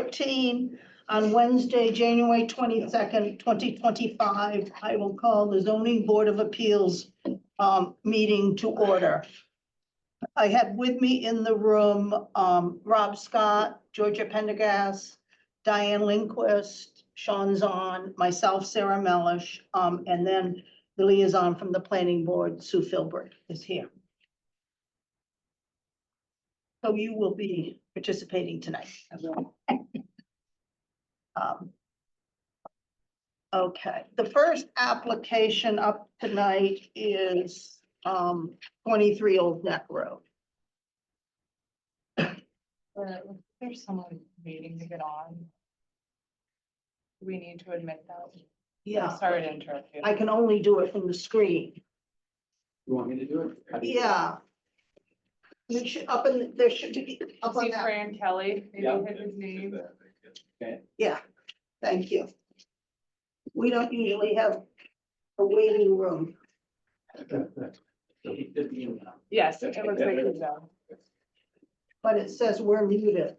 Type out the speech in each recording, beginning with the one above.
6:14 on Wednesday, January 22nd, 2025. I will call the zoning board of appeals meeting to order. I have with me in the room Rob Scott, Georgia Pendergast, Diane Lindquist, Sean Zahn, myself, Sarah Melish, and then the liaison from the planning board, Sue Filbert, is here. So you will be participating tonight. Okay, the first application up tonight is 23 Old Neck Road. There's someone waiting to get on. Do we need to admit that? Yeah, Sorry to interrupt you. I can only do it from the screen. You want me to do it? How do you- Yeah. It should, there should be, up on See that, Fran Kelly, maybe Yeah. hit his name. Okay. yeah, thank you. We don't usually have a waiting room. So he did the email. Yes, it looks like he's down. But it says we're muted.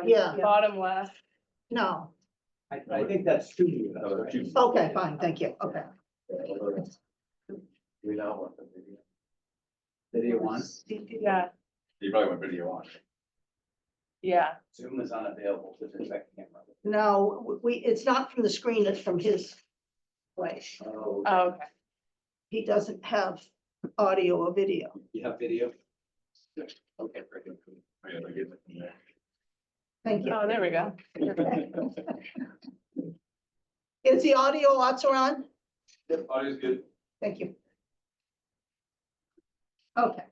Yeah. Bottom left. No, I think that's two. okay, fine, thank you, okay. We now want the video. Video one, Yeah, You probably want video on. yeah. Zoom is unavailable to the second camera. No, it's not from the screen, it's from his place. Oh, Oh, okay. He doesn't have audio or video. you have video? Okay, very good. I gotta get it from there. Thank you. Oh, there we go. Is the audio also on? Audio's good. Thank you. Okay.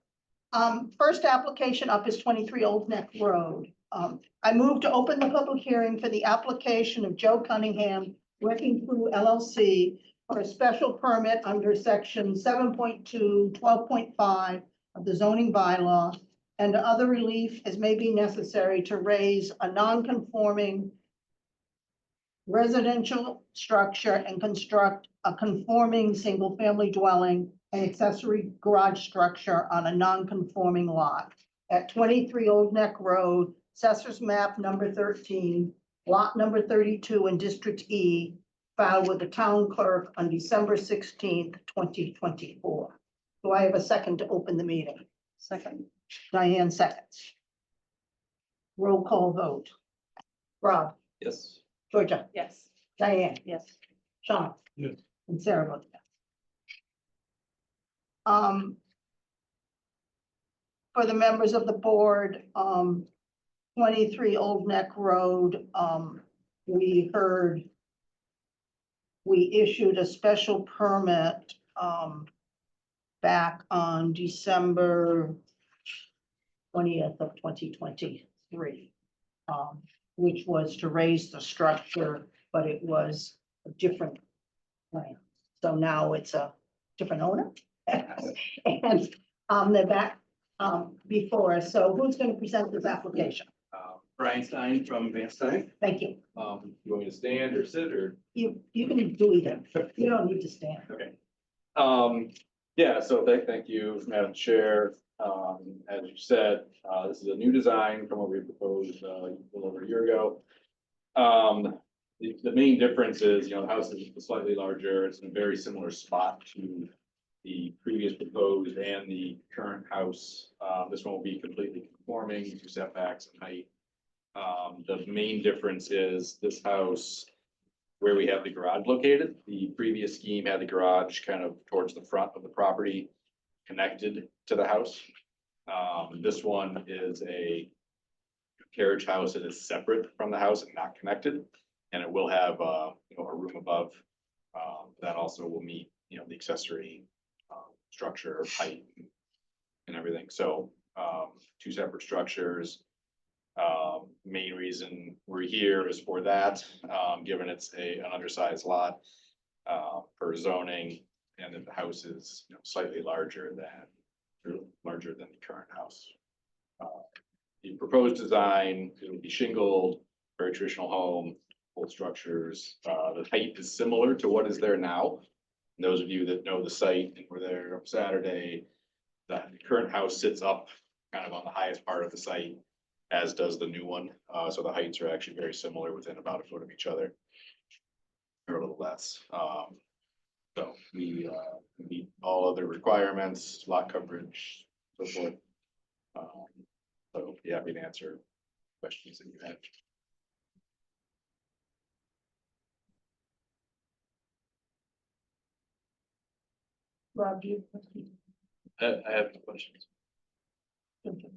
First application up is 23 Old Neck Road. I move to open the public hearing for the application of Joe Cunningham, Working Through LLC, for a special permit under section 7.2, 12.5 of the zoning bylaw, and other relief as may be necessary to raise a non-conforming residential structure and construct a conforming single-family dwelling and accessory garage structure on a non-conforming lot at 23 Old Neck Road, Assessor's Map number 13, lot number 32 in District E, filed with the town clerk on December 16th, 2024. Do I have a second to open the meeting? Second. Diane seconds. Roll call vote. Rob, Yes. Georgia, Yes. Diane, Yes. Sean. Yes. And Sarah votes yes. For the members of the board, 23 Old Neck Road, we issued a special permit, back on December 20th of 2023, which was to raise the structure, but it was a different plan. So now it's a different owner. And they're back before us. So who's going to present this application? Brian Stein from Van Stein. Thank you. You want me to stand or sit or? You can do either. You don't need to stand. Okay. Yeah, so thank you, Madam Chair. As you said, this is a new design from what we proposed a little over a year ago. The main difference is, the house is slightly larger. It's in a very similar spot to the previous proposed and the current house. This one will be completely conforming to setbacks and height. The main difference is this house, where we have the garage located, the previous scheme had the garage kind of towards the front of the property, connected to the house. This one is a carriage house that is separate from the house and not connected, and it will have a room above. That also will meet, the accessory structure, height, and everything. So two separate structures. Main reason we're here is for that, given it's an undersized lot for zoning, and that the house is slightly larger than the current house. The proposed design, it will be shingled, very traditional home, full structures. The height is similar to what is there now. And those of you that know the site and were there on Saturday, the current house sits up kind of on the highest part of the site, as does the new one. So the heights are actually very similar, within about a foot of each other. Or a little less. So we meet all other requirements, lot coverage, so forth. So be happy to answer questions that you have. Rob, do you? I have no questions. Okay.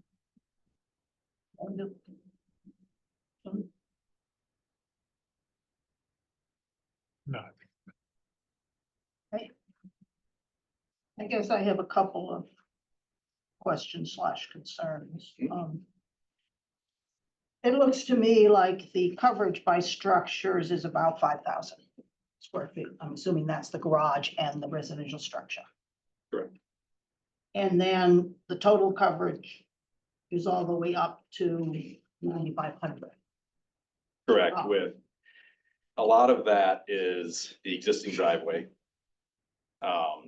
No. I guess I have a couple of questions / concerns. It looks to me like the coverage by structures is about 5,000 square feet. I'm assuming that's the garage and the residential structure. Correct. And then the total coverage is all the way up to 9,500. Correct, Wow. with a lot of that is the existing driveway.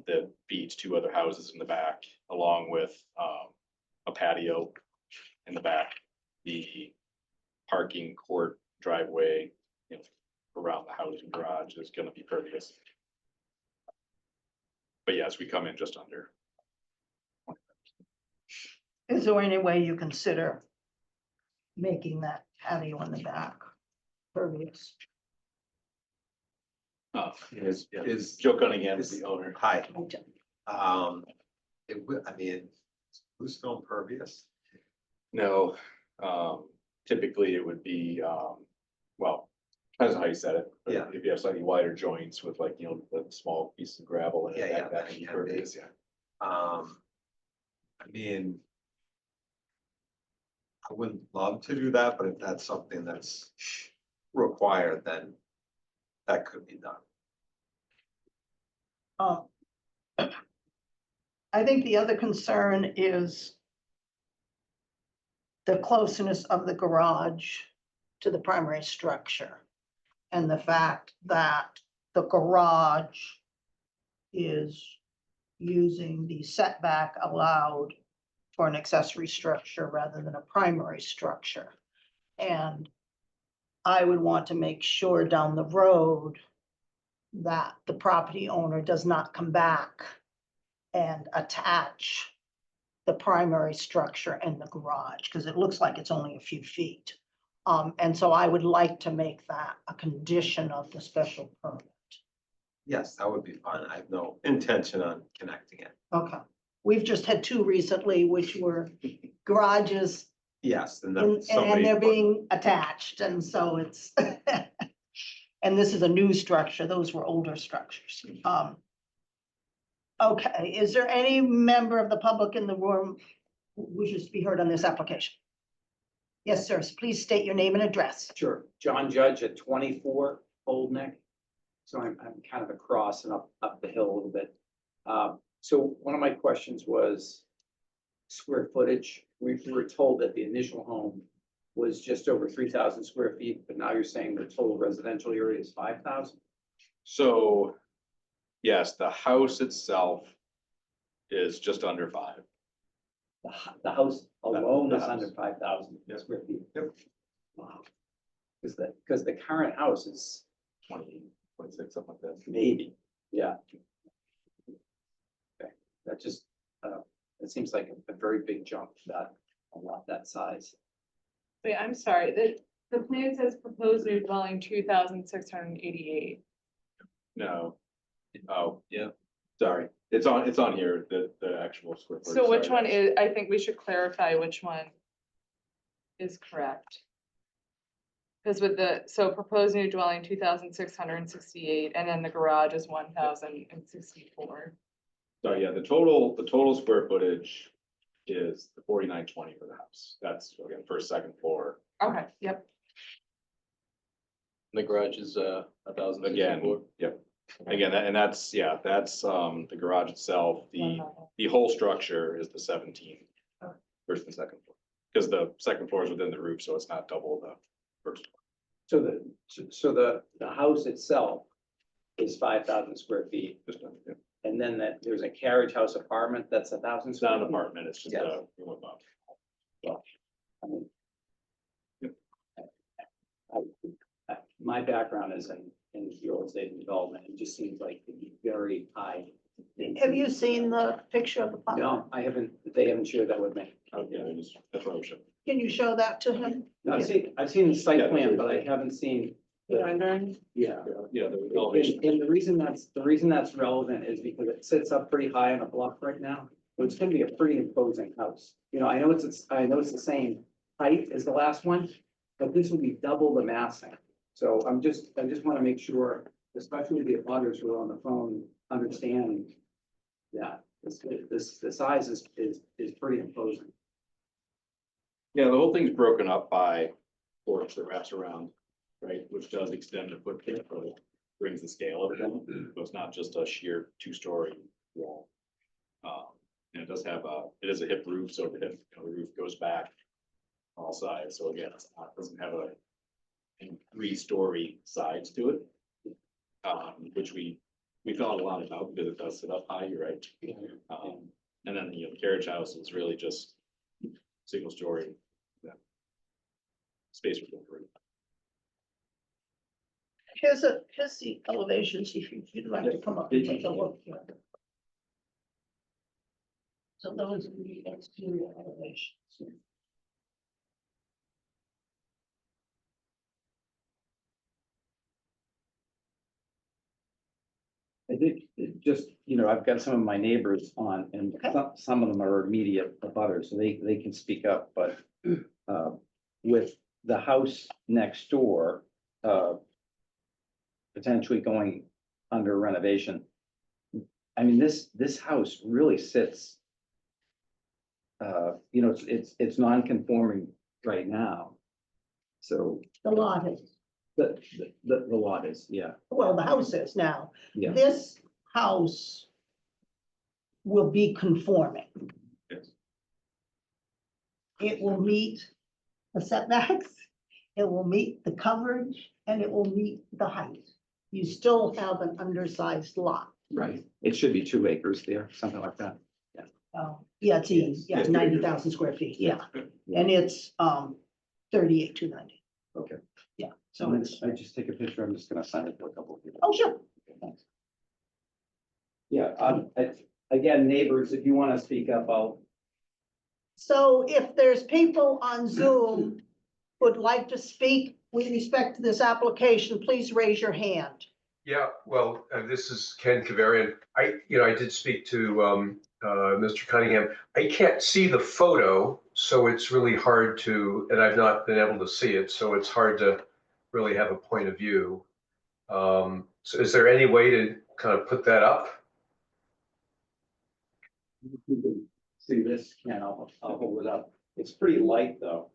That feeds two other houses in the back, along with a patio in the back. The parking court driveway, you know, around the house and garage is gonna be pervious. But yes, we come in just under. Is there any way you consider making that patio in the back pervious? Is- Joe Cunningham is the owner. Hi, it would, I mean, who's film pervious? No, typically it would be, well, depends on how you set it. But Yeah. if you have slightly wider joints with, like, you know, the small piece of gravel and Yeah, yeah, that can be that can be. pervious, yeah. I mean. I wouldn't love to do that, but if that's something that's required, then that could be done. I think the other concern is the closeness of the garage to the primary structure. And the fact that the garage is using the setback allowed for an accessory structure rather than a primary structure. And I would want to make sure down the road that the property owner does not come back and attach the primary structure and the garage, because it looks like it's only a few feet. And so I would like to make that a condition of the special permit. Yes, that would be fine. I have no intention on connecting it. Okay, we've just had two recently, which were garages Yes, and and then somebody. they're being attached, and so it's. And this is a new structure, those were older structures. Okay, is there any member of the public in the room who wishes to be heard on this application? Yes, sir, please state your name and address. Sure. John Judge at 24 Old Neck. So I'm kind of across and up the hill a little bit. So one of my questions was square footage. We were told that the initial home was just over 3,000 square feet, but now you're saying the total residential area is 5,000? So, yes, the house itself is just under 5. The house alone The is house. under 5,000 Yep. square feet. Yep. Wow. Because the current house is 20, 26, something like that. maybe, yeah. Okay, that just, it seems like a very big jump, that, a lot that size. Wait, I'm sorry, the plan says proposed new dwelling 2,688. No. Oh, yeah, sorry. It's on here, the actual square footage. So which sorry, one is, I think we should clarify which one is correct. Because with so proposed new dwelling 2,668, and then the garage is 1,064. So yeah, the total square footage is the 4,920 for the house. That's again, first, second floor. Okay, yep. The garage is 1,000. Again, yep. Again, that's the garage itself. The whole structure is the 17 first and second floor. Because the second floor is within the roof, so it's not double the first. So the house itself is 5,000 square feet, Just under, yeah. and then there's a carriage house apartment that's 1,000 It's square not an feet? apartment, it's just Yes. a room above. my background is in real estate and development. It just seems like it'd be very high. Have you seen the picture of the pond? No, I haven't, they haven't shared that with me. Oh, yeah, that's what I'm showing. Can you show that to him? No, I've seen the Yeah, site plan, but I haven't seen, Rendering. yeah. Yeah, the And, elevation. and the reason that's relevant is because it sits up pretty high on a bluff right now. So it's gonna be a pretty imposing house. You know, I know it's the same height as the last one, but this will be double the massing. So I just wanna make sure, especially the others who are on the phone, understand that the size is pretty imposing. Yeah, the whole thing's broken up by porch that wraps around, right, which does extend the footprint, but it brings the scale of it down. So it's not just a sheer two-story wall. And it does have it is a hip roof, so the roof goes back on all sides. So again, it doesn't have a three-story sides to it. Which we thought a lot about because it does sit up high, you're right. And then, the carriage house is really just single story. Yeah. Space for delivery. Here's the elevations, if you'd like to come up and take a look. So those are the exterior elevations. I think it just, I've got some of my neighbors on and Okay. some of them are immediate abutters, so they can speak up, but with the house next door, potentially going under renovation. I mean, this house really sits, it's non-conforming right now. So The lot is, the lot is, yeah, well, the house is now. yeah. This house will be conforming. Yes. It will meet the setbacks, it will meet the coverage, and it will meet the height. You still have an undersized lot. Right. It should be 2 acres there, something like that. Yeah, it's Yes. yeah, Yes. 90,000 square feet, yeah, and it's 38,290. Okay. Yeah, So so it's, I just take a picture, I'm just gonna sign it for a couple of people. oh, sure. Thanks. Yeah, again, neighbors, if you wanna speak up, So if there's people on Zoom who would like to speak with respect to this application, please raise your hand. Yeah, well, this is Ken Kavarian. I did speak to Mr. Cunningham. I can't see the photo, so it's really hard to, and I've not been able to see it, so it's hard to really have a point of view. So is there any way to kind of put that up? you can see this, Ken, I'll hold it up. It's pretty light, though.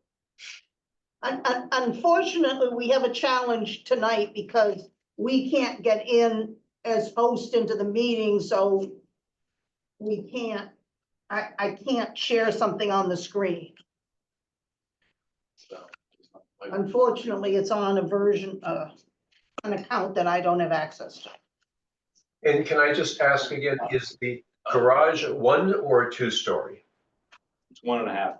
Unfortunately, we have a challenge tonight because we can't get in as host into the meeting, so we can't, I can't share something on the screen. Unfortunately, it's on a version, an account that I don't have access to. And can I just ask again, is the garage 1 or 2-story? It's 1.5.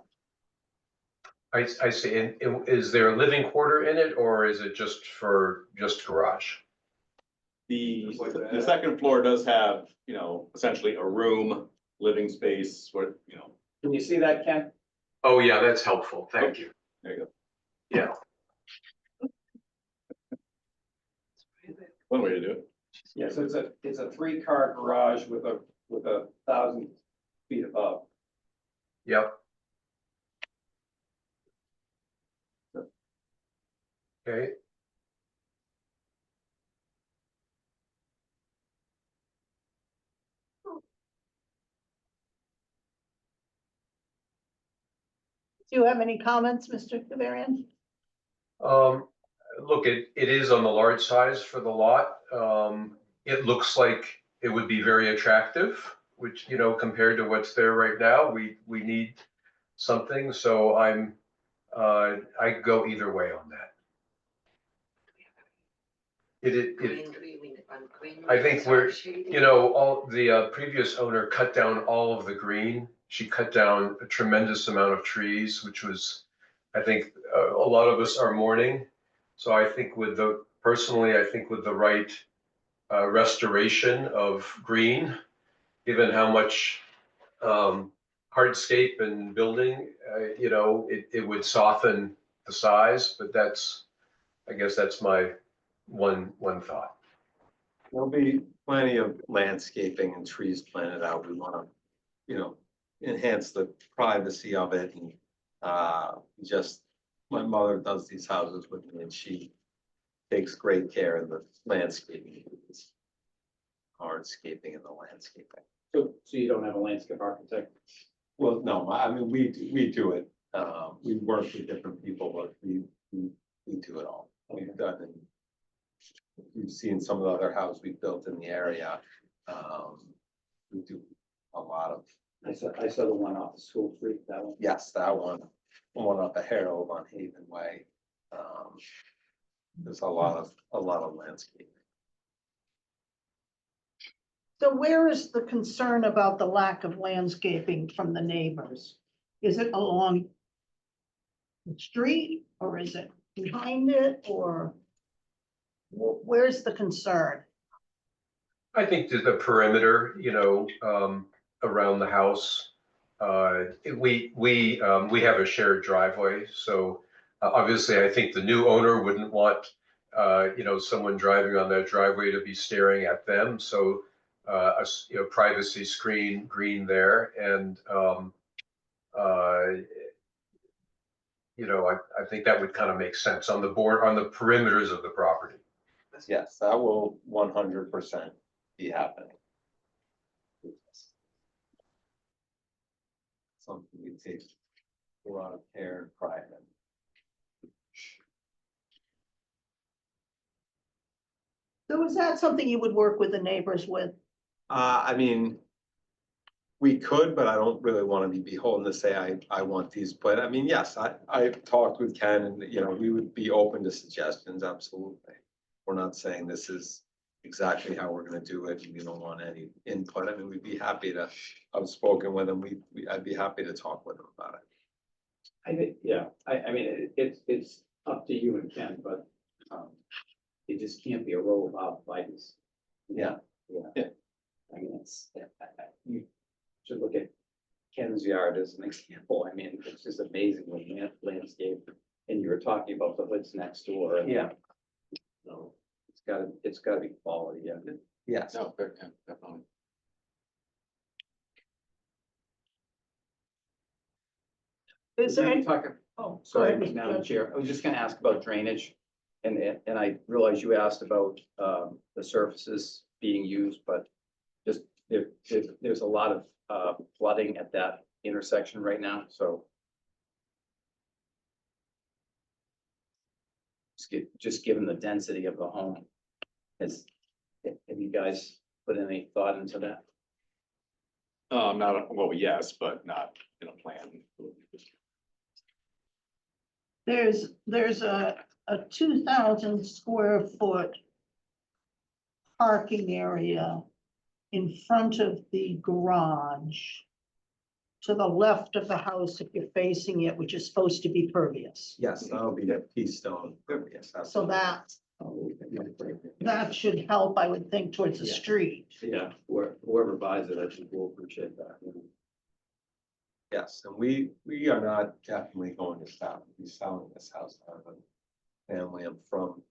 I see. And is there a living quarter in it, or is it just garage? The second floor does have, essentially a room, living space, Can you see that, Ken? Oh, yeah, that's helpful. Thank you. there you go. Yeah. One way to do it. Yeah, so it's a 3-car garage with a 1,000 feet above. Yep. Okay. Do you have any comments, Mr. Kavarian? Look, it is on the large size for the lot. It looks like it would be very attractive, which, compared to what's there right now, we need something. So I go either way on that. I think all the previous owner cut down all of the green. She cut down a tremendous amount of trees, which was, I think, a lot of us are mourning. So I think with personally, I think with the right restoration of green, given how much hardscape and building, it would soften the size, but I guess that's my one thought. There'll be plenty of landscaping and trees planted out. We wanna, enhance the privacy of it and, just, my mother does these houses with me and she takes great care of the landscaping. Hardscaping and the landscaping. So you don't have a landscape architect? Well, no, I mean, we do it. We work with different people, but we do it all. We've done it. You've seen some of the other houses we've built in the area. We do a lot of, I saw the one off the School Street, that one. yes, that one up the Harold on Haven Way. There's a lot of landscape. So where is the concern about the lack of landscaping from the neighbors? Is it along the street or is it behind it or where's the concern? I think that the perimeter, around the house, we have a shared driveway, so obviously I think the new owner wouldn't want, someone driving on that driveway to be staring at them, so privacy screen green there, and I think that would kind of make sense on the perimeters of the property. Yes, that will 100% be happening. Something we take a lot of care and pride in. So is that something you would work with the neighbors with? I mean, we could, but I don't really want to be beholden to say I want these, but I mean, yes, I've talked with Ken and, we would be open to suggestions, absolutely. We're not saying this is exactly how we're gonna do it, and we don't want any input. I mean, we'd be happy to, I've spoken with him, I'd be happy to talk with him about it. I think, yeah, I mean, it's up to you and Ken, but, it just can't be a roll of arborvitae's. Yeah. Yeah. I mean, you should look at Ken's yard as an example. I mean, it's just amazing with landscape. And you were talking about the hoods next door. Yeah. So it's gotta be quality, yeah. Yes. No, fair, yeah, definitely. Is there We were any? talking, Oh, go sorry, ahead, Mr. Madam Judge. Chair, I was just gonna ask about drainage. And I realize you asked about the surfaces being used, but just there's a lot of flooding at that intersection right now, so. Just given the density of the home, have you guys put any thought into that? Not, well, yes, but not in a plan. There's a 2,000 square foot parking area in front of the garage to the left of the house if you're facing it, which is supposed to be pervious. Yes, that'll be the Keystone. Yes, So that should help, I would think, towards the Yeah. street. Yeah, whoever buys it, I think will appreciate that. yes, and we are not definitely going to stop. Be selling this house. I have a family. I'm from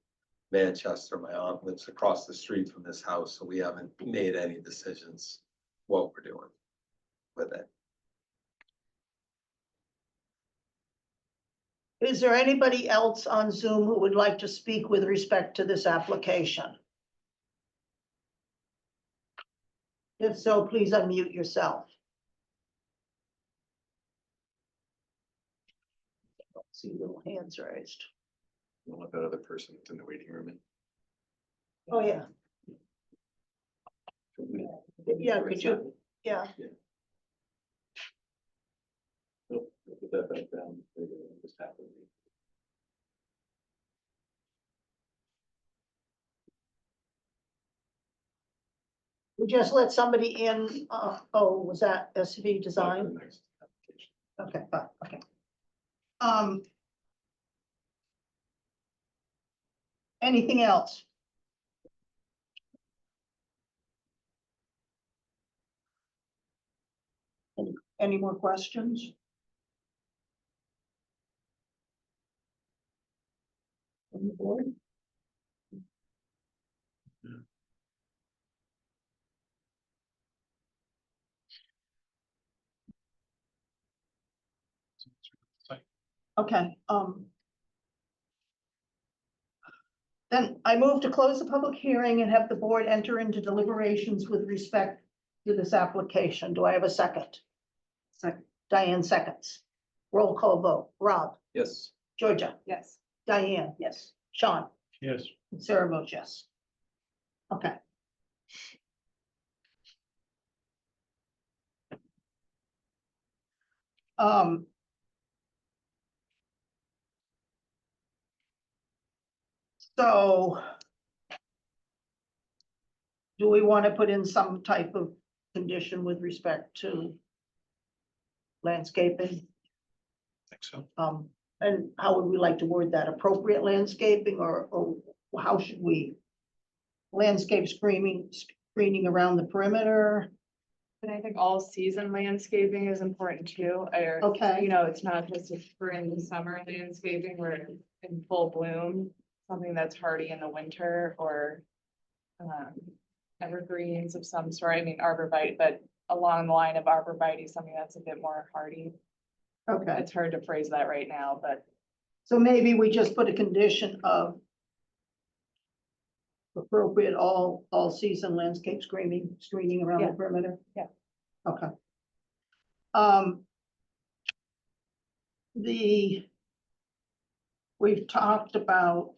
Manchester. My aunt lives across the street from this house, so we haven't made any decisions what we're doing with it. Is there anybody else on Zoom who would like to speak with respect to this application? If so, please unmute yourself. See little hands raised. Don't let that other person that's in the waiting room in. Oh, yeah. Yeah, could you, yeah. Put that back down. Just happened. We just let somebody in, was that SV Design? Next application. Okay, fine, okay. Anything else? Any more questions? From the board? Okay, then I move to close the public hearing and have the board enter into deliberations with respect to this application. Do I have a second? Second. Diane seconds. Roll call vote. Rob, Yes. Georgia, Yes. Diane, yes. Sean, Yes. and Sarah votes yes. Okay. Um. So. Do we want to put in some type of condition with respect to landscaping? Think so. And how would we like to word that? Appropriate landscaping or how should we? Landscape screening around the perimeter? And I think all season landscaping is important too, or, Okay. you know, it's not just a spring, summer landscaping where it's in full bloom. Something that's hardy in the winter or evergreens of some sort, I mean arborvitae, but along the line of arborvitae, something that's a bit more hardy. Okay, It's hard to phrase that right now, but so maybe we just put a condition of appropriate all season landscape screening around the Yeah. perimeter? Yeah. Okay. We've talked about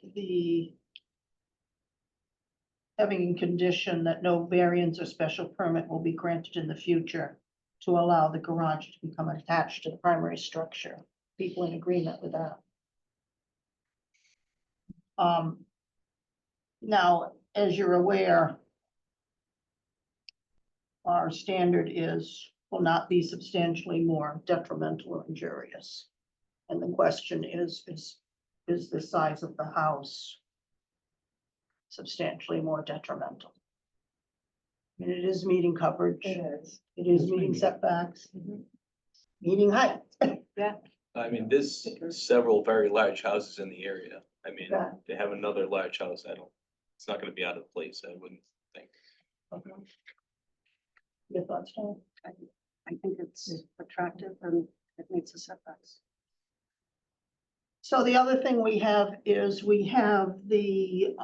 having a condition that no variance or special permit will be granted in the future to allow the garage to become attached to the primary structure. People in agreement with that? Now, as you're aware, our standard will not be substantially more detrimental or injurious. And the question is the size of the house substantially more detrimental? I mean, it is meeting coverage, it is. it is meeting setbacks, Mhm. meeting height. I mean, there's several very large houses in the area. I mean, Yeah. they have another large house. It's not gonna be out of place, I wouldn't think. Your thoughts, Tom? I think it's attractive and it meets the setbacks. So the other thing we have is we have the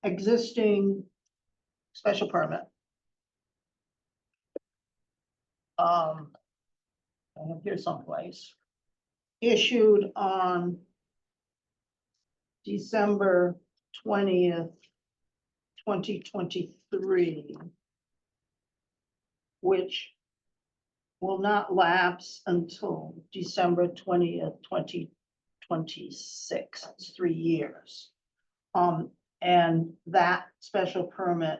existing special permit. I have here someplace. Issued on December 20th, 2023. Which will not lapse until December 20th, 2026. It's 3 years. And that special permit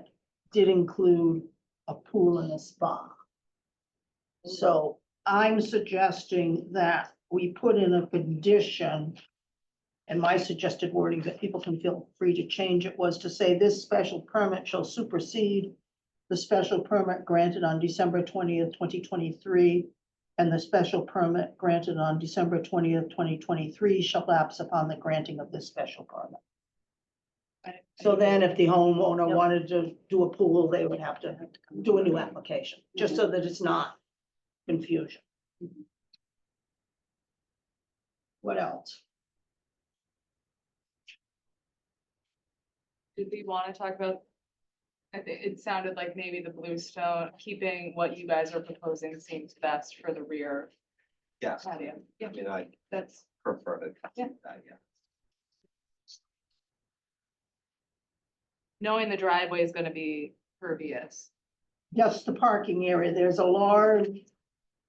did include a pool and a spa. So I'm suggesting that we put in a condition. And my suggested wording that people can feel free to change it was to say this special permit shall supersede the special permit granted on December 20th, 2023, and the special permit granted on December 20th, 2023 shall lapse upon the granting of this special permit. So then if the homeowner Yep. wanted to do a pool, they would have to do a new application, just so that it's not confusion. What else? Did we want to talk about? I think it sounded like maybe the bluestone, keeping what you guys are proposing seems best for the rear Yes, patio. I Yeah, mean, I that's, prefer to. Yeah. Yeah. knowing the driveway is gonna be pervious. Just the parking area. There's a large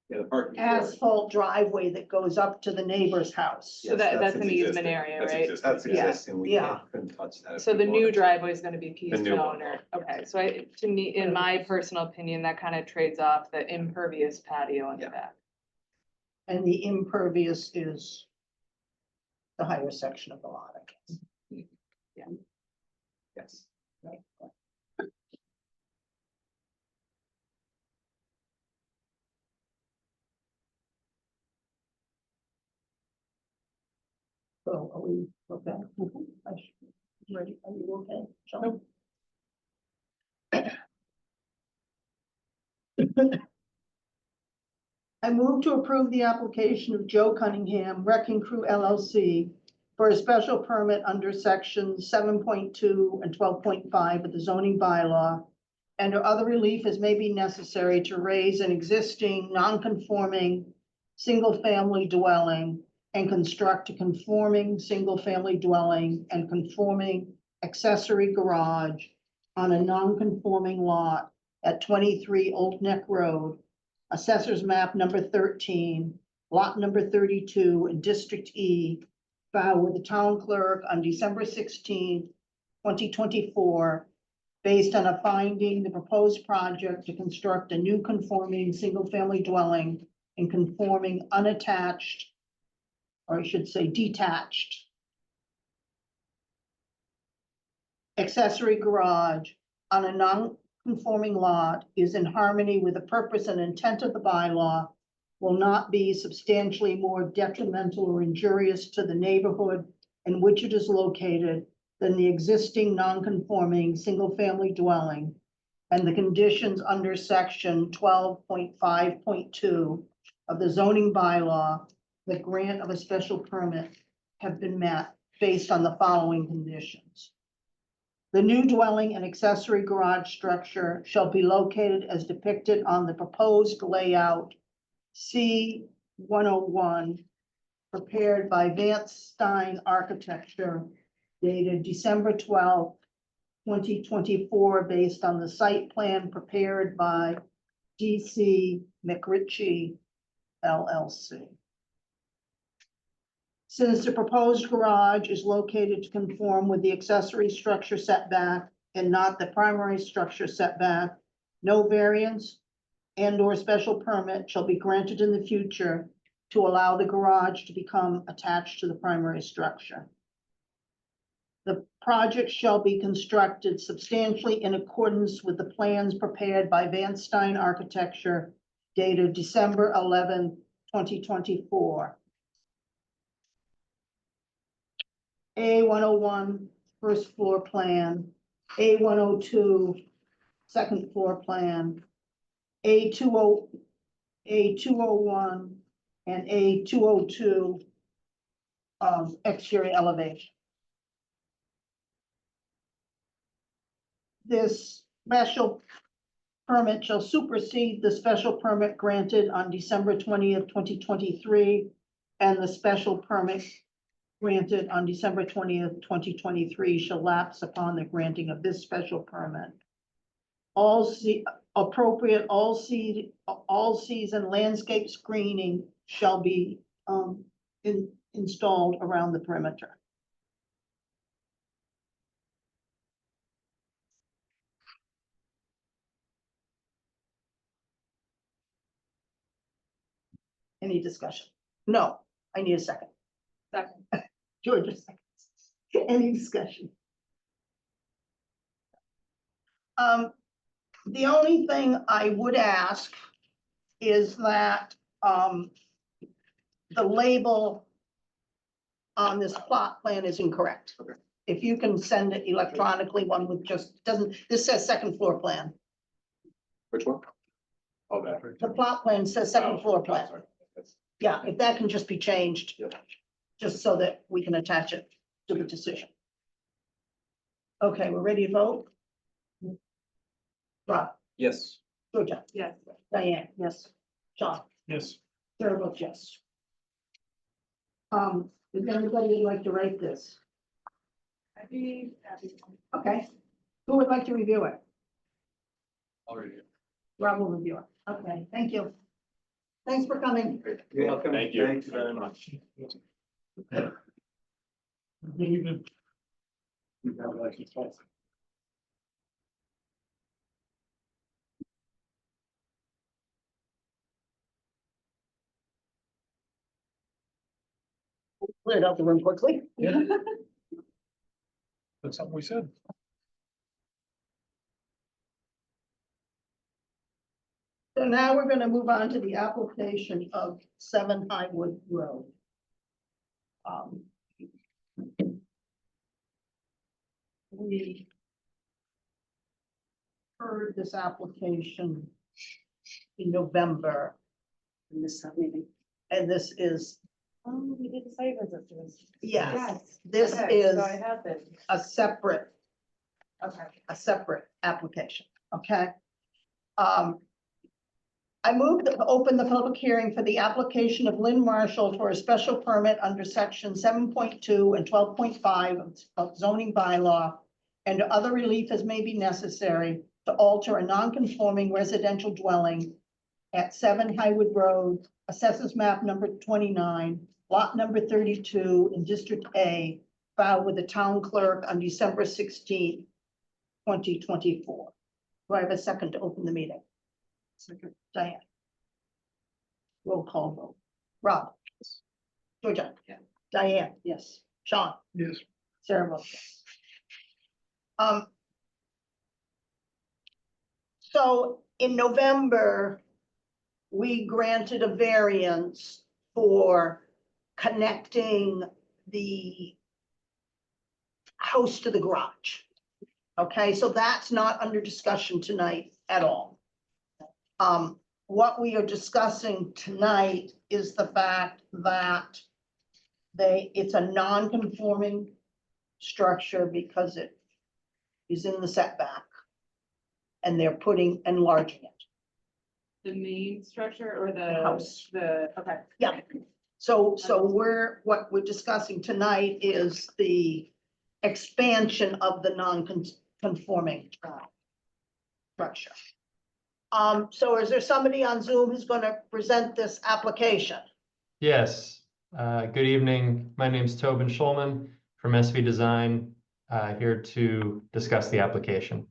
Yeah, the parking. is there. asphalt driveway that goes up to the neighbor's house. So that's an existing. easement area, That's right? existing. That's Yeah. existing, we Yeah. couldn't touch that. So the if we new wanted to. driveway is gonna be piece new stone one. or, okay, so to me, in my personal opinion, that kind of trades off the impervious patio in the Yeah. back. And the impervious is the higher section of the lot, I guess. again. Yes. So are we, okay? Ready, are you okay, Sean? I move to approve the application of Joe Cunningham, Wrecking Crew LLC for a special permit under section 7.2 and 12.5 of the zoning bylaw and or other relief as may be necessary to raise an existing non-conforming single-family dwelling and construct a conforming single-family dwelling and conforming accessory garage on a non-conforming lot at 23 Old Neck Road, Assessors Map number 13, lot number 32 in District E, filed with the town clerk on December 16, 2024, based on a finding the proposed project to construct a new conforming single-family dwelling and conforming unattached, or I should say detached, accessory garage on a non-conforming lot is in harmony with the purpose and intent of the bylaw, will not be substantially more detrimental or injurious to the neighborhood in which it is located than the existing non-conforming single-family dwelling, and the conditions under section 12.5.2 of the zoning bylaw, the grant of a special permit, have been met based on the following conditions. The new dwelling and accessory garage structure shall be located as depicted on the proposed layout C-101, prepared by Vance Stein Architecture, dated December 12, 2024, based on the site plan prepared by DC McRitchie LLC. Since the proposed garage is located to conform with the accessory structure setback and not the primary structure setback, no variance and or special permit shall be granted in the future to allow the garage to become attached to the primary structure. The project shall be constructed substantially in accordance with the plans prepared by Vance Stein Architecture, dated December 11, 2024. A101, first floor plan, A102, second floor plan, A201, and A202, exterior elevation. This special permit shall supersede the special permit granted on December 20th, 2023, and the special permit granted on December 20th, 2023 shall lapse upon the granting of this special permit. Appropriate all season landscape screening shall be installed around the perimeter. Any discussion? No, I need a second. Second. George, a second. Any discussion? The only thing I would ask is that, the label on this plot plan is incorrect. Okay. If you can send it electronically, one with just, doesn't, this says second floor plan. Which one? Oh, that. The plot plan says second Oh, floor oh, plan. sorry. That's- Yeah, if that can just be changed, Yep. just so that we can attach it to the decision. Okay, we're ready to vote? Rob, Yes. Georgia, Yes. Diane, Yes. John, Yes. Sarah votes yes. Does anybody would like to write this? I'd be happy. Okay, who would like to review it? Already. Rob will review it. Okay, thank you. Thanks for coming. You're welcome. Thank you. Thanks very much. Good evening. Cleared out the room quickly. That's something we said. So now we're gonna move on to the application of 7 Highwood Road. Um, We heard this application in November, In this meeting. and this is, Oh, we did site visit to this. yes, this Okay, is so I have been, a separate okay. application, okay? I move to open the public hearing for the application of Lynn Marshall for a special permit under section 7.2 and 12.5 of zoning bylaw and other relief as may be necessary to alter a non-conforming residential dwelling at 7 Highwood Road, assessors map number 29, lot number 32 in District A, filed with the town clerk on December 16th, 2024. Do I have a second to open the meeting? Second. Diane. Roll call vote. Rob. Georgia. Yeah. Diane. Yes. Sean. Yes. Sarah votes yes. So in November, we granted a variance for connecting the house to the garage. Okay, so that's not under discussion tonight at all. What we are discussing tonight is the fact that it's a non-conforming structure because it is in the setback. And they're enlarging it. The main structure or the? house. Okay. Yeah. So what we're discussing tonight is the expansion of the non-conforming structure. So is there somebody on Zoom who's gonna present this application? Yes, good evening. My name's Tobin Schulman from SV Design, here to discuss the application.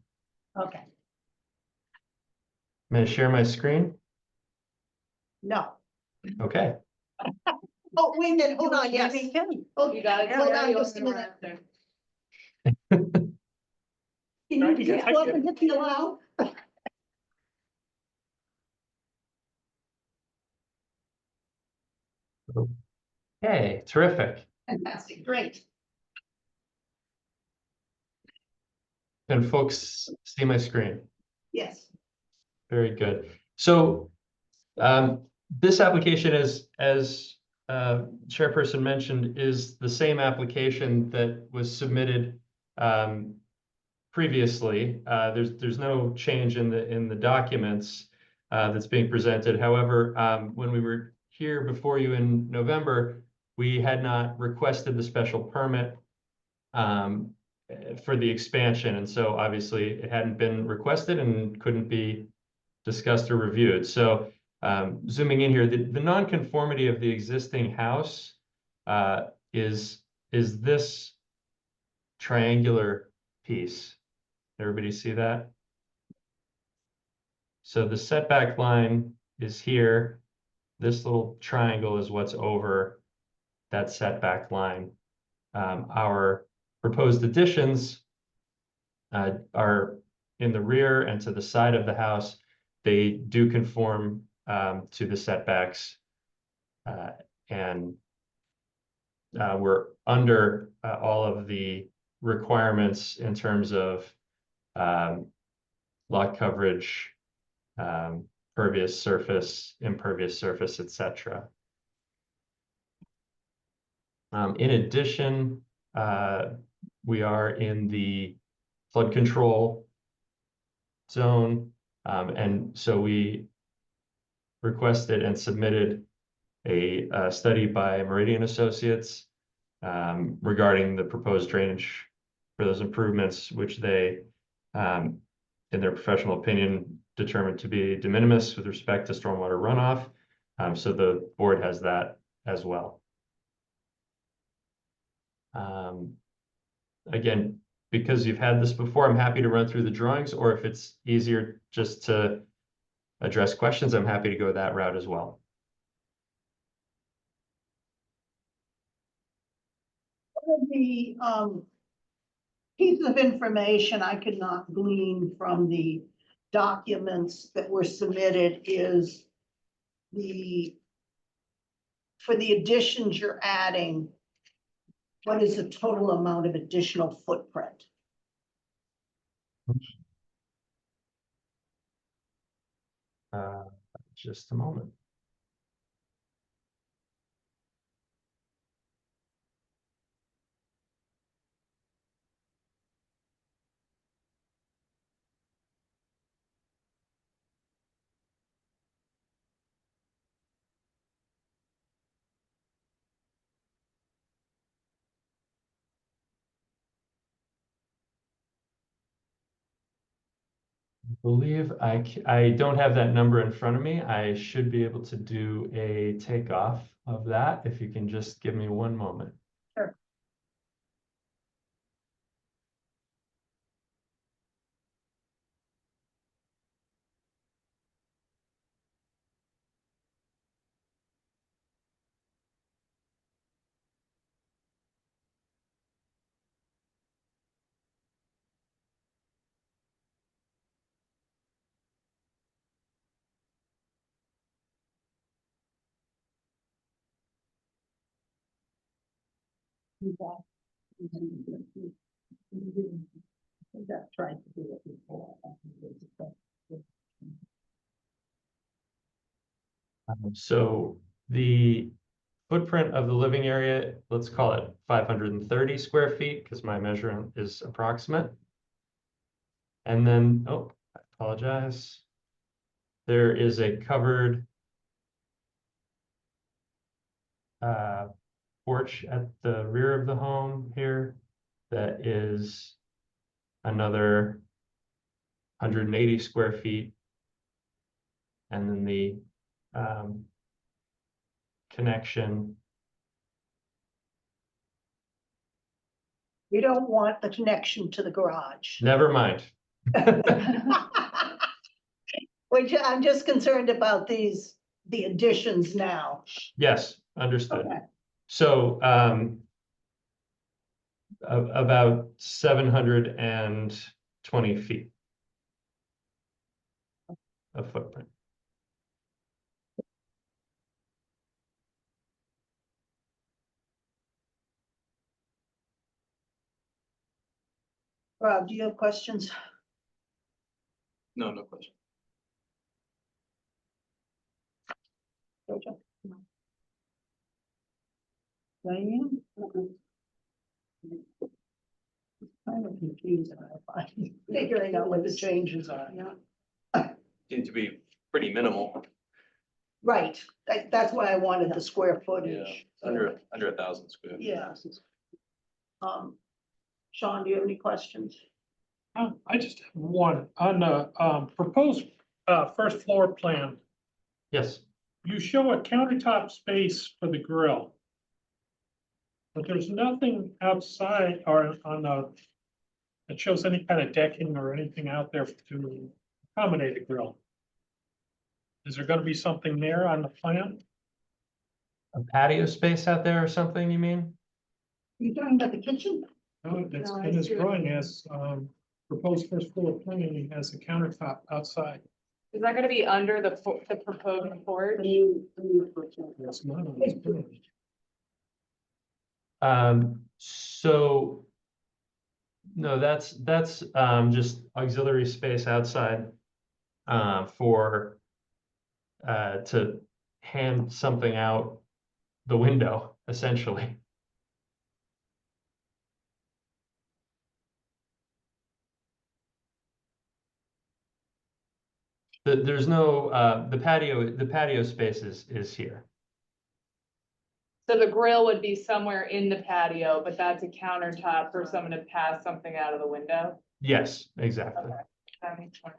Okay, May I share my screen? no. Okay, Oh, wait a minute, hold on, yes. Maybe Ken. Hold You got it. hold Yeah, on you just a want me to minute. run up there? Can you just go up and hit the allow? okay, terrific. Fantastic, great. Can folks see my screen? Yes. Very good. So this application is, as Chairperson mentioned, is the same application that was submitted previously. There's no change in the documents that's being presented. However, when we were here before you in November, we had not requested the special permit for the expansion, and so obviously it hadn't been requested and couldn't be discussed or reviewed. So zooming in here, the nonconformity of the existing house is this triangular piece. Everybody see that? So the setback line is here. This little triangle is what's over that setback line. Our proposed additions are in the rear and to the side of the house. They do conform to the setbacks, and we're under all of the requirements in terms of lot coverage, pervious surface, impervious surface, etc. In addition, we are in the flood control zone, and so we requested and submitted a study by Meridian Associates regarding the proposed drainage for those improvements, which they, in their professional opinion, determined to be de minimis with respect to stormwater runoff. So the board has that as well. Again, because you've had this before, I'm happy to run through the drawings, or if it's easier just to address questions, I'm happy to go that route as well. What are the piece of information I could not glean from the documents that were submitted is for the additions you're adding, what is the total amount of additional footprint? Just a moment. Believe I don't have that number in front of me. I should be able to do a takeoff of that if you can just give me one moment. Sure. That tried to do it before. So the footprint of the living area, let's call it 530 square feet because my measurement is approximate. And then, oh, I apologize. There is a covered porch at the rear of the home here that is another 180 square feet. And then the connection. You don't want the connection to the garage. Never mind. Which I'm just concerned about the additions now. Yes, understood. Okay. So about 720 feet of footprint. Rob, do you have questions? No, no question. Georgia? Diane? Kind of confused about figuring out what the changes are. Seems to be pretty minimal. Right, that's why I wanted the square Yeah, footage. under 1,000 square. Yeah. Sean, do you have any questions? I just have one on the proposed first floor plan. Yes. You show a countertop space for the grill. But there's nothing outside or on the that shows any kind of decking or anything out there to accommodate a grill. Is there gonna be something there on the plan? A patio space out there or something, you mean? Are you talking about the kitchen? No, that's No, I in his see what drawing you mean. as proposed first floor plan, he has a countertop outside. Is that gonna be under the proposed porch? It's not on his plan. So no, that's just auxiliary space outside for to hand something out the window, essentially. There's no the patio space is here. So the grill would be somewhere in the patio, but that's a countertop for someone to pass something out of the window? Yes, exactly. Okay, that makes sense.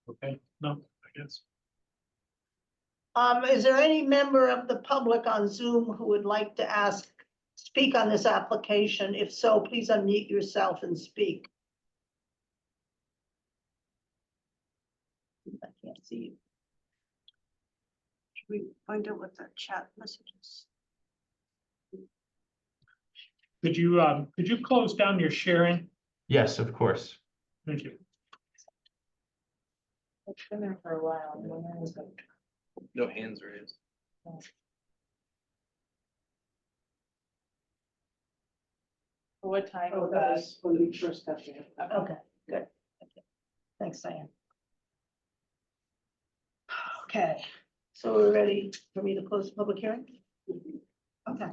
Okay, no, I guess. Is there any member of the public on Zoom who would like to speak on this application? If so, please unmute yourself and speak. can't see you. Should we find out what the chat messages? Could you close down your sharing? Yes, of course. Thank you. It's been there for a while. No hands raised. What time Oh, is that that? was when we first got there. Okay, good. Thanks, Diane. Okay, so we're ready for me to close the public hearing? Okay.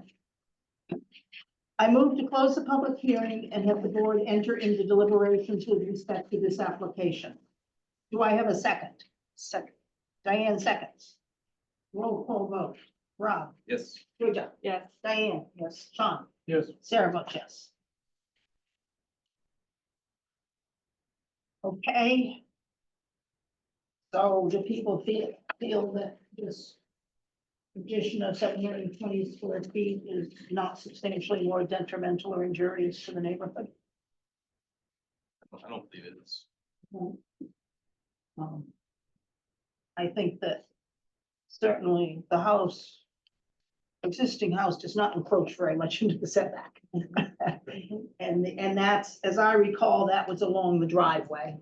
I move to close the public hearing and have the board enter into deliberations with respect to this application. Do I have a second? Second. Diane seconds. Roll call vote. Rob, Yes. Georgia, Yes. Diane, Yes. Sean, Yes. Sarah votes yes. Okay. So do people feel that this addition of 720 square feet is not substantially more detrimental or injurious to the neighborhood? I don't believe it is. I think that certainly the existing house does not encroach very much into the setback. And that's, as I recall, that was along the driveway.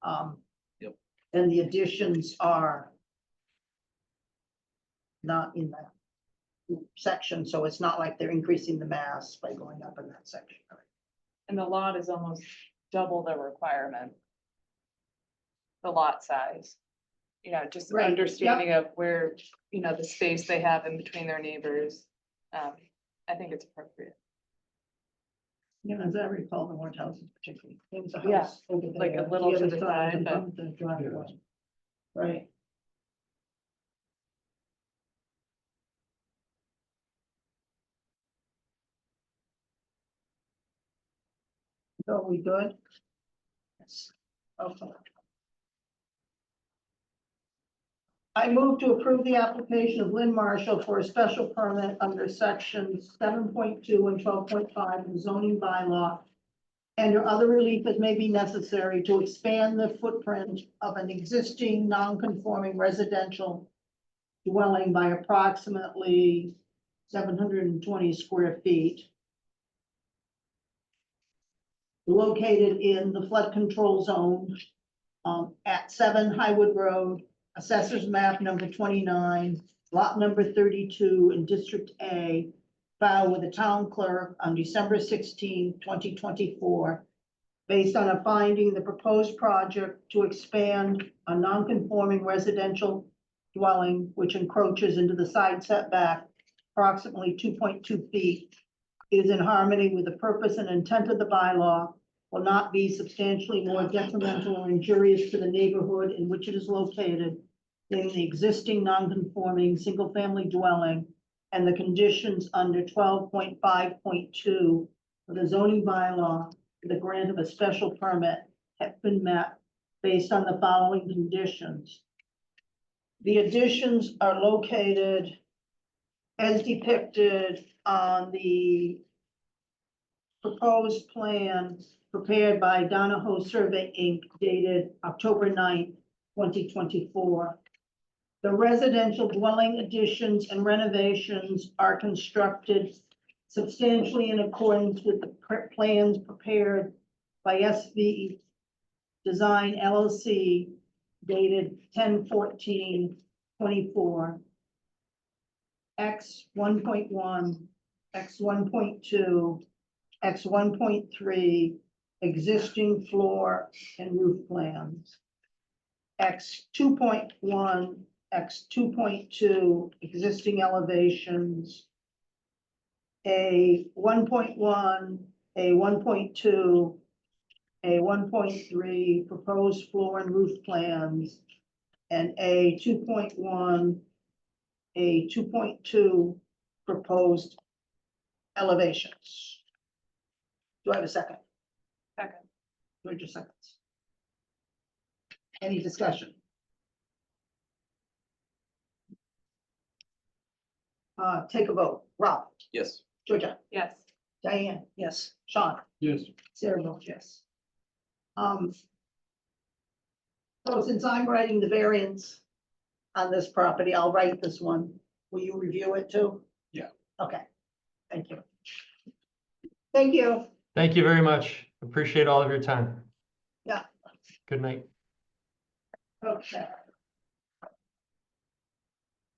Yep. And the additions are not in that section, so it's not like they're increasing the mass by going up in that section. And the lot is almost double the requirement. The lot size. You know, just Right, yep. understanding of where, you know, the space they have in between their neighbors. I think it's appropriate. Yeah, as I recall, the Warren houses particularly, there was a Yeah, house over there. like a little to other the side, and but- above the driveway. Right. So are we good? Yes. Okay. I move to approve the application of Lynn Marshall for a special permit under sections 7.2 and 12.5 of the zoning bylaw and or other relief that may be necessary to expand the footprint of an existing non-conforming residential dwelling by approximately 720 square feet located in the flood control zone at 7 Highwood Road, Assessors Map number 29, lot number 32 in District A, filed with the town clerk on December 16, 2024, based on a finding the proposed project to expand a non-conforming residential dwelling which encroaches into the side setback approximately 2.2 feet is in harmony with the purpose and intent of the bylaw, will not be substantially more detrimental or injurious to the neighborhood in which it is located than the existing non-conforming single-family dwelling, and the conditions under 12.5.2 of the zoning bylaw for the grant of a special permit have been met based on the following conditions. The additions are located as depicted on the proposed plan prepared by Donahoe Survey Inc. dated October 9th, 2024. The residential dwelling additions and renovations are constructed substantially in accordance with the plans prepared by SV Design LLC dated 10/14/24. X 1.1, X 1.2, X 1.3, existing floor and roof plans. X 2.1, X 2.2, existing elevations. A 1.1, a 1.2, a 1.3, proposed floor and roof plans, and a 2.1, a 2.2, proposed elevations. Do I have a second? Second. Georgia seconds. Any discussion? Take a vote. Rob, Yes. Georgia, Yes. Diane, Yes. Sean, Yes. Sarah votes yes. So since I'm writing the variance on this property, I'll write this one. Will you review it too? Yeah. Okay, thank you. Thank you. Thank you very much. Appreciate all of your time. Yeah. Good night. Okay.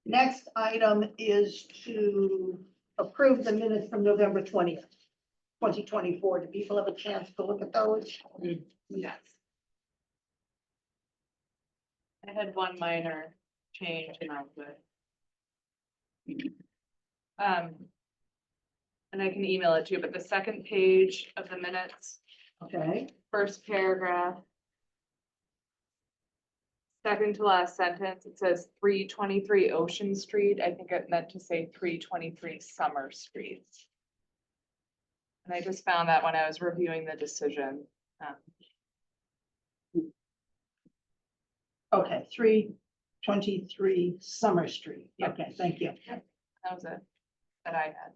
Next item is to approve the minutes from November 20th, 2024. Do people have a chance to look at those? Yes. I had one minor change and I would. And I can email it to you, but the second page of the minutes, Okay, first paragraph. Second to last sentence, it says 323 Ocean Street. I think it meant to say 323 Summer Street. And I just found that when I was reviewing the decision. okay, 323 Summer Street. Yep. Okay, thank you. That was it that I had.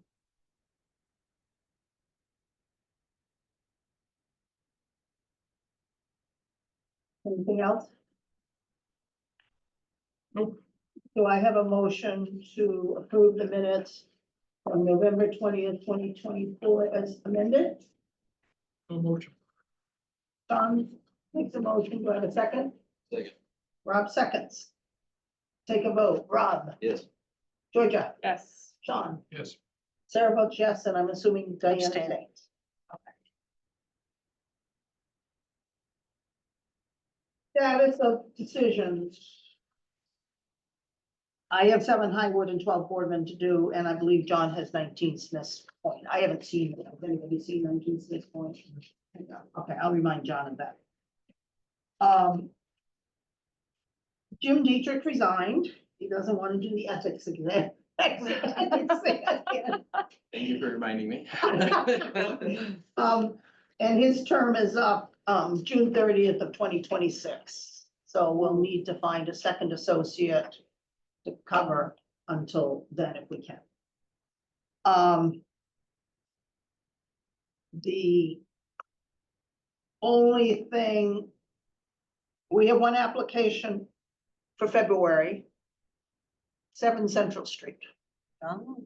Anything else? Nope. Do I have a motion to approve the minutes from November 20th, 2024 as amended? No motion. John makes a motion. Do I have a second? Second. Rob seconds. Take a vote. Rob, Yes. Georgia, Yes. Sean, Yes. Sarah votes yes, and I'm assuming Diane Abstain. abstains. Status of decisions. I have 7 Highwood and 12 Boardman to do, and I believe John has 19 Smith's Point. I haven't seen it. Has anybody seen 19 Smith's Point? Okay, I'll remind John of that. Jim Dietrich resigned. He doesn't want to do the ethics exam. Thank you for reminding me. And his term is up, June 30th of 2026. So we'll need to find a second associate to cover until then if we can. The only thing, we have one application for February, 7 Central Street. Oh,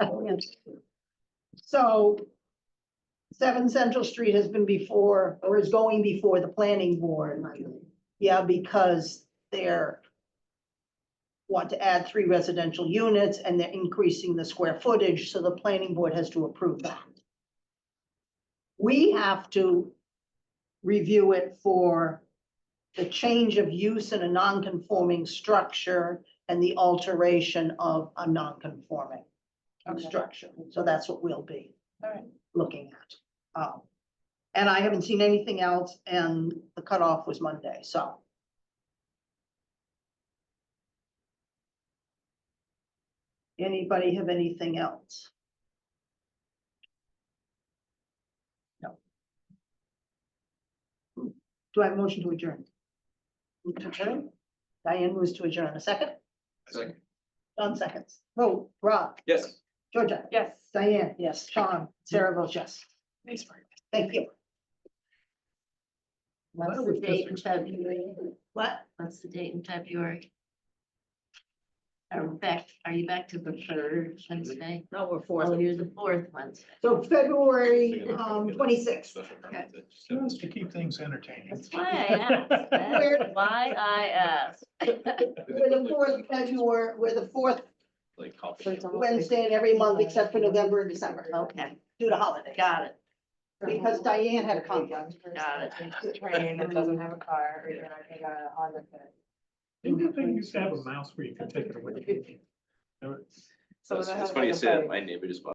Oh, So 7 Central Street has been before, or is going before the planning board. Yeah, because they're want to add 3 residential units and they're increasing the square footage, so the planning board has to approve that. We have to review it for the change of use in a non-conforming structure and the alteration of a non-conforming Okay. structure. So that's what we'll be All right. looking at. And I haven't seen anything else, and the cutoff was Monday, so. Anybody have anything else? No. Do I have a motion to adjourn? Move to adjourn? Diane moves to adjourn. A second? Second. John seconds. Vote. Rob, Yes. Georgia, Yes. Diane, yes, Sean, Sarah votes yes. Thanks. Thank you. what's the date in February? What? What's the date in February? Are you back to the 3rd Wednesday? No, we're Oh, fourth. you're the 4th Wednesday. So February 26th. Just to keep things entertaining. That's why I asked. That's why I asked. We're the fourth February, we're the fourth Like coffee. So it's almost Wednesday in every month except for November and December. Okay, Due to holidays. got it. Because Diane had a conflict. Got it. Takes the train and doesn't have a car, or even I think a Honda Fit. Didn't they used to have a mouse where you could take it away? So It's that has funny you like a say that. bike. My neighbor just bought